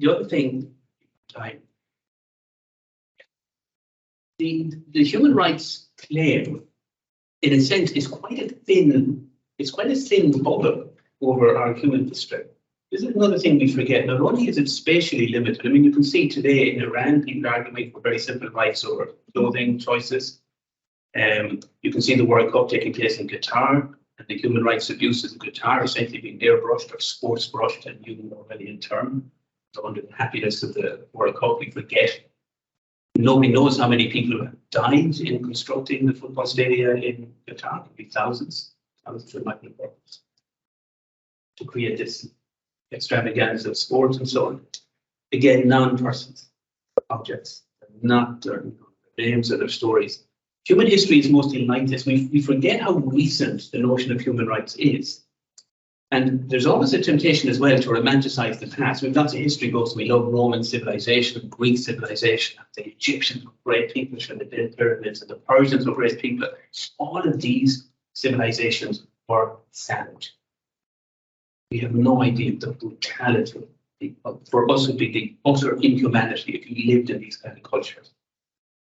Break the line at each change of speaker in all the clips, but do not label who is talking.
other thing, time. The human rights claim, in a sense, is quite a thin bubble over our human history. This is another thing we forget. Not only is it spatially limited, I mean, you can see today in Iran, people are arguing for very simple rights over clothing choices. You can see the World Cup taking place in Qatar, and the human rights abuses in Qatar essentially being airbrushed or sports brushed, and using more really in term. So under the happiness of the World Cup, we forget. Nobody knows how many people have died in constructing the football stadia in Qatar. It could be thousands of might be purpose to create this extravaganza of sports and so on. Again, non-persons, objects, not their names or their stories. Human history is mostly like this. We forget how recent the notion of human rights is. And there's always a temptation as well to romanticize the past. We've lots of history books. We love Roman civilization, Greek civilization. The Egyptians were great people when they built pyramids, and the Persians were great people. All of these civilizations were savage. We have no idea of the brutality. For us, it would be the utter inhumanity if you lived in these kind of cultures.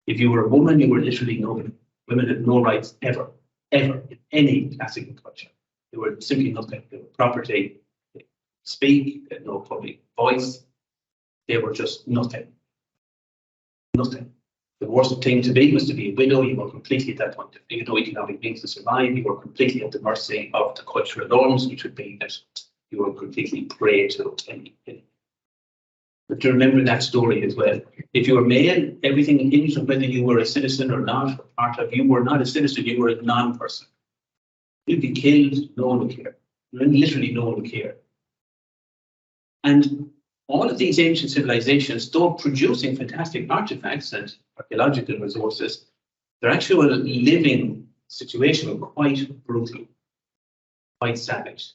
If you were a woman, you were literally no. Women had no rights ever in any classical culture. They were simply nothing. They were property. They speak. They had no public voice. They were just nothing. Nothing. The worst thing to be was to be a widow. You were completely at that point. If you had no economic means to survive, you were completely at the mercy of the cultural norms, which would be that you were completely prey to anything. But to remember that story as well. If you were male, everything hinged on whether you were a citizen or not, or part of, you were not a citizen, you were a non-person. You'd be killed, no one would care. Literally no one would care. And all of these ancient civilizations, though producing fantastic artifacts and archaeological resources, their actual living situation was quite brutal, quite savage.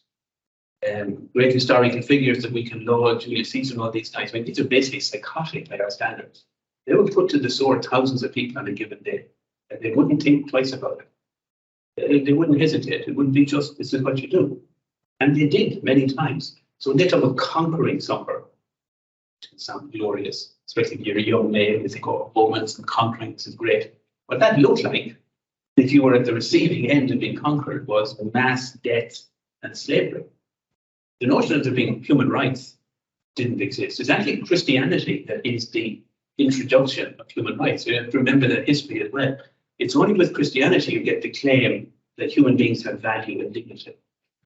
Great historical figures that we can laud, Julius Caesar and all these guys, I mean, these are basically psychotic by our standards. They would put to the sword thousands of people on a given day, and they wouldn't think twice about it. They wouldn't hesitate. It wouldn't be just, this is what you do. And they did many times. So they talk about conquering somewhere. It sounds glorious, especially if you're a young male, you think, oh, moments and conquering, this is great. What that looked like, if you were at the receiving end of being conquered, was mass death and slavery. The notion of there being human rights didn't exist. It's actually Christianity that is the introduction of human rights. You have to remember that history as well. It's only with Christianity you get the claim that human beings have value and dignity,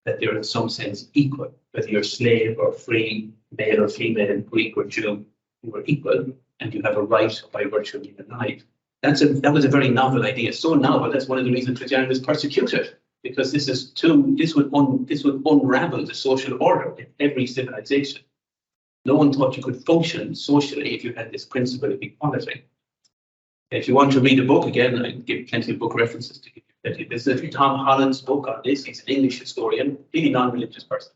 that they're in some sense equal, whether you're slave or free, male or female, Greek or Jew, you are equal and you have a right by virtue of being alive. That was a very novel idea. So novel, that's one of the reasons Christianity was persecuted, because this would unravel the social order in every civilization. No one thought you could function socially if you had this principle of equality. If you want to read a book, again, I give plenty of book references to give you plenty. This is Tom Holland's book on this. He's an English historian, really non-religious person.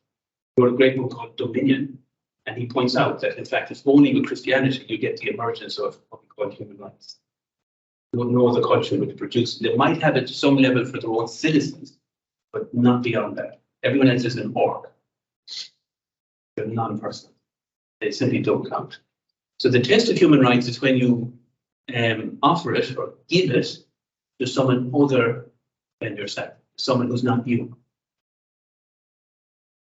He wrote a great book called Dominion, and he points out that, in fact, it's only with Christianity you get the emergence of what we call human rights. No other culture would produce. They might have it to some level for their own citizens, but not beyond that. Everyone else is an orc. They're non-personal. They simply don't count. So the test of human rights is when you offer it or give it to someone other than yourself, someone who's not you.